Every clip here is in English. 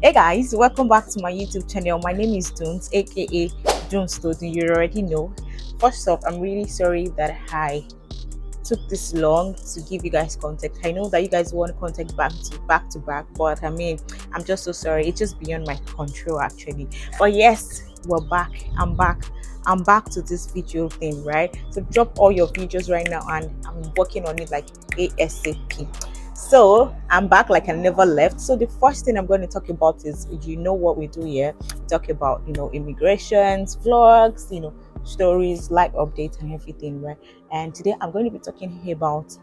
Hey guys, welcome back to my YouTube channel. My name is Dunes, aka Dunes Todu. You already know. First off, I'm really sorry that I took this long to give you guys content. I know that you guys want content back to back, but I'm just so sorry. It's just beyond my control actually. But yes, we're back. I'm back to this video thing, right? So drop all your videos right now, and I'm working on it like ASAP. So I'm back like I never left. So the first thing I'm going to talk about is, what we do here. We talk about immigrations, vlogs, stories, life updates, and everything, right? And today I'm going to be talking about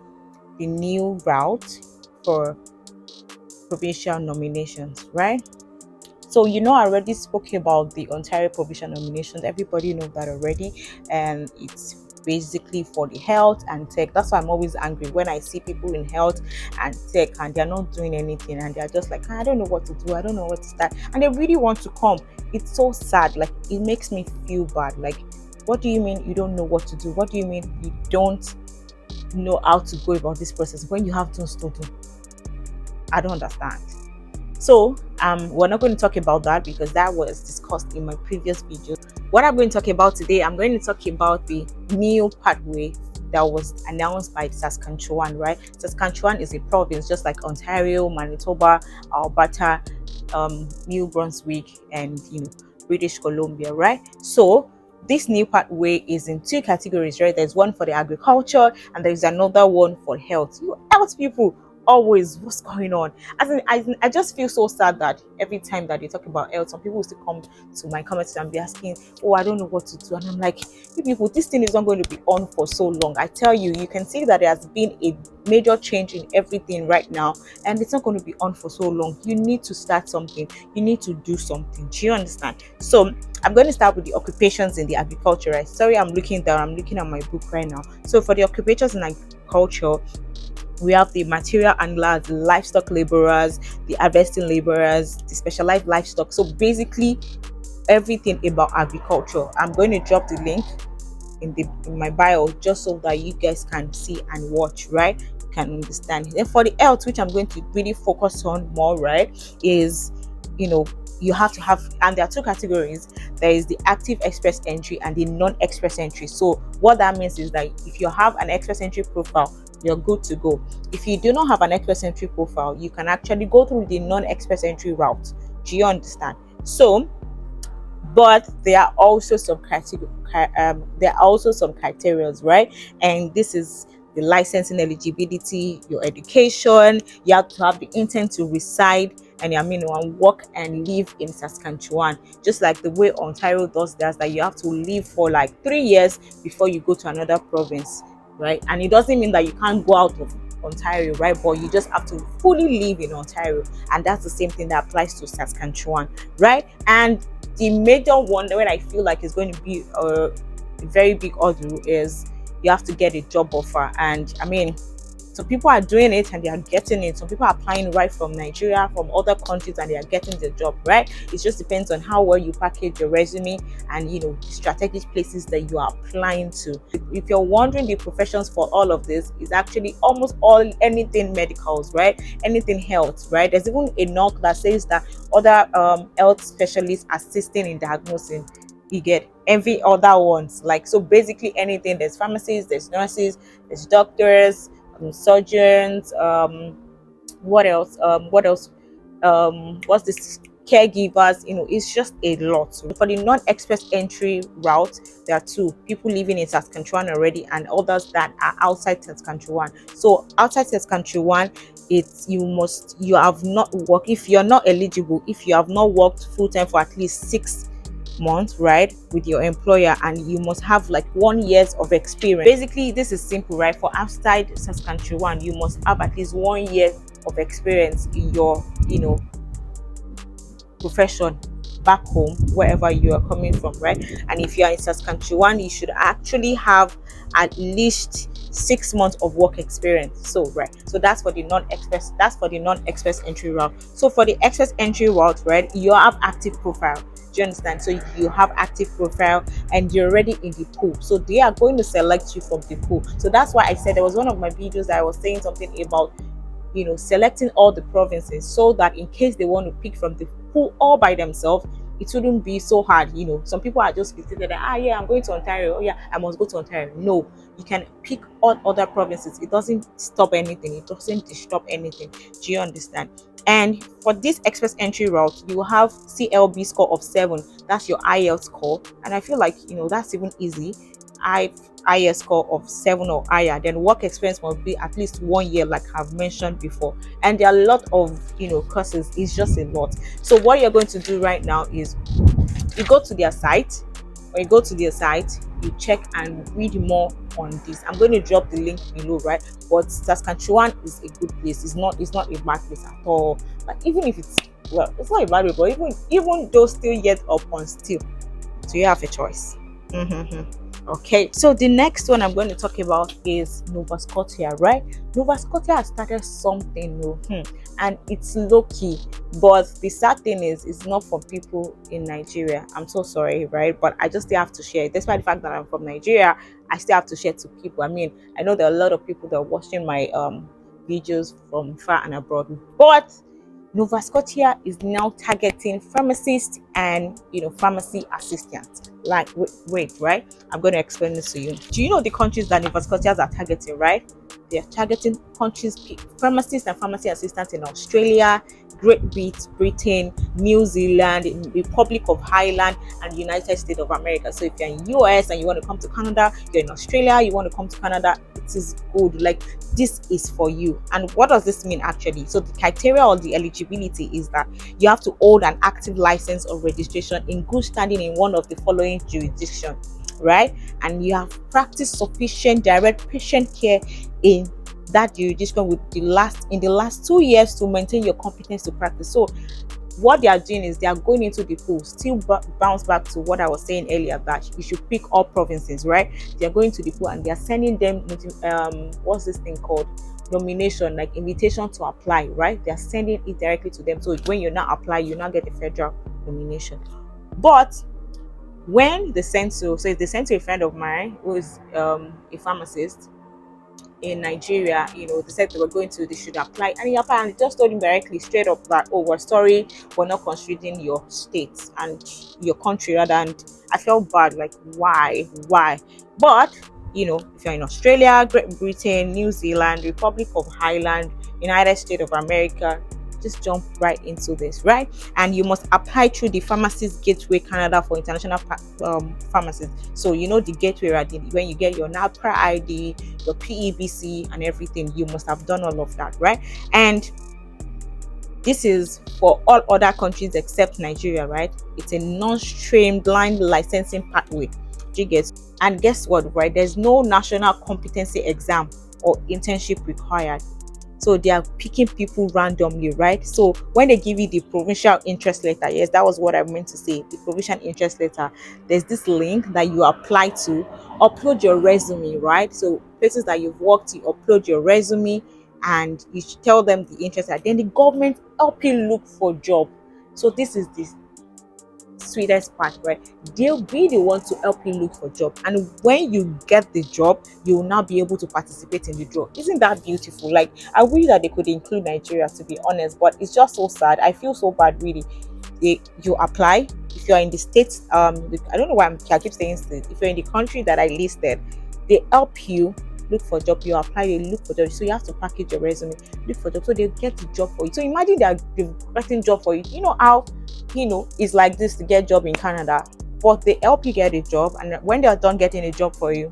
the new route for provincial nominations, right? So I already spoke about the Ontario provincial nominations. Everybody knows that already, and it's basically for the health and tech. That's why I'm always angry when I see people in health and tech and they're not doing anything, and they're just like, I don't know what to do, I don't know what to start, and they really want to come. It's so sad. Like, it makes me feel bad. Like, what do you mean you don't know what to do? What do you mean you don't know how to go about this process when you have things to do? I don't understand. So we're not going to talk about that because that was discussed in my previous video. What I'm going to talk about today, I'm going to talk about the new pathway that was announced by Saskatchewan, right? Saskatchewan is a province just like Ontario, Manitoba, Alberta, New Brunswick, and British Columbia, right? So this new pathway is in two categories, right? There's one for the agriculture and there's another one for health. You health people, always, what's going on? I just feel so sad that every time that they talk about health, some people will still come to my comments and be asking, oh, I don't know what to do. And I'm like, you people, this thing is not going to be on for so long. I tell you, you can see that there has been a major change in everything right now, and it's not going to be on for so long. You need to start something. You need to do something. Do you understand? So I'm going to start with the occupations in the agriculture, right? Sorry, I'm looking down. I'm looking at my book right now. So for the occupations in agriculture, we have the material handlers, the livestock laborers, the harvesting laborers, the specialized livestock. So basically everything about agriculture. I'm going to drop the link in my bio just so that you guys can see and watch, right? You can understand. Then for the health, which I'm going to really focus on more, right, is you have to have, and there are two categories. There is the active express entry and the non-express entry. So what that means is that if you have an express entry profile, you're good to go. If you do not have an express entry profile, you can actually go through the non-express entry route. Do you understand? So, but there are also some criteria, right? And this is the licensing eligibility, your education. You have to have the intent to reside and work and live in Saskatchewan, just like the way Ontario does that you have to live for like 3 years before you go to another province, right? And it doesn't mean that you can't go out of Ontario, right? But you just have to fully live in Ontario, and that's the same thing that applies to Saskatchewan, right? And the major one that I feel like is going to be a very big order is you have to get a job offer. And some people are doing it and they are getting it. Some people are applying right from Nigeria, from other countries, and they are getting the job, right? It just depends on how well you package your resume and the strategic places that you are applying to. If you're wondering, the professions for all of this is actually almost anything medicals, right? Anything health, right? There's even a knock that says that other health specialists assisting in diagnosing. You get every other ones, like, so basically anything. There's pharmacists, there's nurses, there's doctors, surgeons, what else what's this, caregivers. It's just a lot. So for the non-express entry route, there are two people living in Saskatchewan already and others that are outside Saskatchewan. So outside Saskatchewan, you have not worked, if you're not eligible, if you have not worked full-time for at least 6 months, right, with your employer, and you must have like 1 year of experience. Basically, this is simple, right? For outside Saskatchewan, you must have at least 1 year of experience in your profession back home, wherever you are coming from, right? And if you are in Saskatchewan, you should actually have at least 6 months of work experience. So that's for the non-express entry route. So for the express entry route, right, you have active profile. Do you understand? So you have active profile and you're already in the pool, so they are going to select you from the pool. So that's why I said, there was one of my videos that I was saying something about selecting all the provinces so that in case they want to pick from the pool all by themselves, it wouldn't be so hard. Some people are just fixated that, yeah, I'm going to Ontario. Oh, yeah, I must go to Ontario. No, you can pick all other provinces. It doesn't stop anything, it doesn't disturb anything. Do you understand? And for this express entry route, you will have CLB score of 7. That's your IELTS score. And I feel like, that's even easy. IELTS score of 7 or higher. Then work experience must be at least 1 year, like I've mentioned before. And there are a lot of, courses. It's just a lot. So what you're going to do right now is you go to their site. When you go to their site, you check and read more on this. I'm going to drop the link below, right? But Saskatchewan is a good place. It's not a bad place at all. Like, even if it's not a bad place, but even though still yet up on still, so you have a choice. Okay, so the next one I'm going to talk about is Nova Scotia, right? Nova Scotia has started something new, and it's low key. But the sad thing is, it's not for people in Nigeria. I'm so sorry, right? But I just still have to share it. Despite the fact that I'm from Nigeria, I still have to share to people. I mean, I know there are a lot of people that are watching my videos from far and abroad, but Nova Scotia is now targeting pharmacists and pharmacy assistants. Like, wait, right? I'm going to explain this to you. Do you know the countries that Nova Scotias are targeting, right? They are targeting countries, pharmacists and pharmacy assistants in Australia, Great Britain, New Zealand, Republic of Ireland, and United States of America. So if you're in US and you want to come to Canada, you're in Australia, you want to come to Canada, it is good. Like, this is for you. And what does this mean actually? So the criteria or the eligibility is that you have to hold an active license or registration in good standing in one of the following jurisdictions, right? And you have practiced sufficient direct patient care in that jurisdiction in the last 2 years to maintain your competence to practice. So what they are doing is they are going into the pool, still bounce back to what I was saying earlier, that you should pick all provinces, right? They are going to the pool and they are sending them what's this thing called, nomination, like invitation to apply, right? They are sending it directly to them. So when you now apply, you now get the federal nomination. But when they send so if they send to a friend of mine who is a pharmacist in Nigeria, they said they should apply, and he applied, and they just told him directly, straight up, that, oh, we're sorry, we're not considering your state and your country rather. And I felt bad, like, why? But if you're in Australia, Great Britain, New Zealand, Republic of Ireland, United States of America, just jump right into this, right? And you must apply through the Pharmacist Gateway Canada for international pharmacists. So the gateway, right? When you get your NAPRA ID, your PEBC, and everything, you must have done all of that, right? And this is for all other countries except Nigeria, right? It's a non-streamlined licensing pathway. Do you get? And guess what, right? There's no national competency exam or internship required. So they are picking people randomly, right? So when they give you the provincial interest letter, yes, that was what I meant to say, the provincial interest letter, there's this link that you apply to, upload your resume, right? So places that you've worked, you upload your resume and you tell them the interest, and then the government help you look for job. So this is this sweetest part, right? They'll be the one to help you look for job, and when you get the job, you will now be able to participate in the draw. Isn't that beautiful? Like, I wish that they could include Nigeria, to be honest, but it's just so sad. I feel so bad, really. You apply. If you're in the states, I don't know why I keep saying state. If you're in the country that I listed, they help you look for job. You apply, they look for job. So you have to package your resume, look for job, so they get the job for you. So imagine they're getting job for you. You know how it's like this to get job in Canada, but they help you get a job, and when they're done getting a job for you,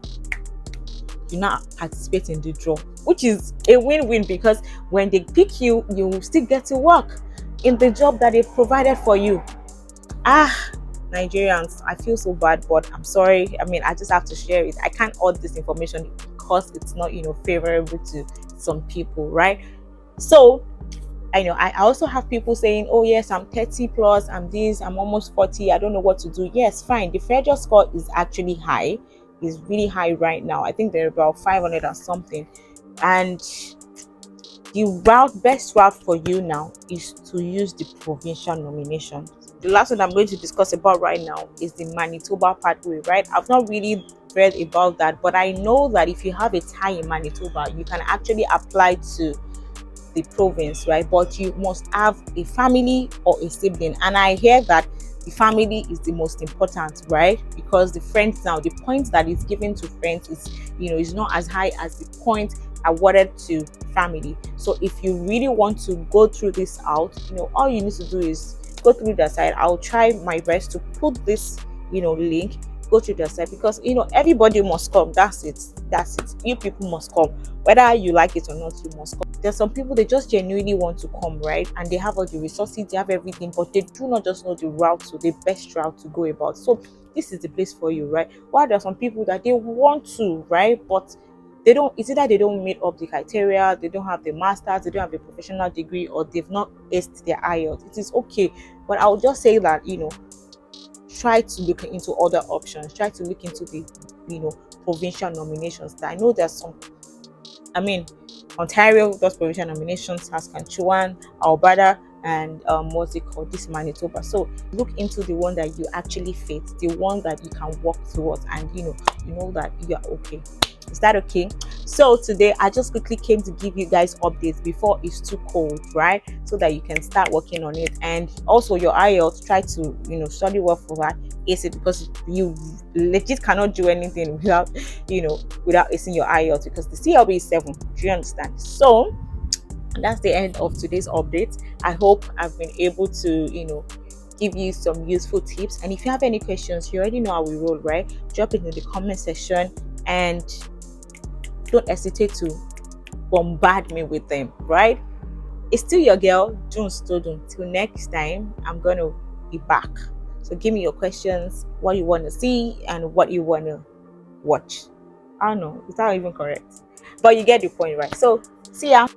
you now participate in the draw, which is a win-win, because when they pick you, you still get to work in the job that they've provided for you. Nigerians, I feel so bad, but I'm sorry. I mean, I just have to share it. I can't hold this information because it's not favorable to some people, right? So I also have people saying, oh yes, I'm 30 plus, I'm this, I'm almost 40, I don't know what to do. Yes, fine. The federal score is actually high. It's really high right now. I think they're about 500 or something. And the best route for you now is to use the provincial nomination. The last one I'm going to discuss about right now is the Manitoba pathway, right? I've not really read about that, but I know that if you have a tie in Manitoba, you can actually apply to the province, right? But you must have a family or a sibling. And I hear that the family is the most important, right? Because the friends now, the point that is given to friends is, is not as high as the point awarded to family. So if you really want to go through this out, all you need to do is go through the site. I'll try my best to put this, link. Go through the site, because everybody must come. That's it. You people must come, whether you like it or not. You must come. There's some people, they just genuinely want to come, right? And they have all the resources, they have everything, but they do not just know the route, so the best route to go about. So this is the place for you, right? While there are some people that they want to, right, but they don't. It's either they don't meet up the criteria, they don't have the masters, they don't have a professional degree, or they've not aced their IELTS. It is okay, but I'll just say that, try to look into other options. Try to look into the, provincial nominations. That I know there's some. I mean, Ontario does provincial nominations, Saskatchewan, Alberta, and what's it called? This Manitoba. So look into the one that you actually fit, the one that you can walk towards, and you know that you are okay. Is that okay? So today I just quickly came to give you guys updates before it's too cold, right? So that you can start working on it. And also your IELTS, try to study well for that. Ace it, because you legit cannot do anything without without acing your IELTS, because the CLB is 7. Do you understand? So that's the end of today's update. I hope I've been able to give you some useful tips. And if you have any questions, you already know how we roll, right? Drop it in the comment section, and don't hesitate to bombard me with them, right? It's still your girl, June Student. Till next time, I'm gonna be back. So give me your questions, what you want to see and what you want to watch. I don't know, it's not even correct, but you get the point, right? So see ya.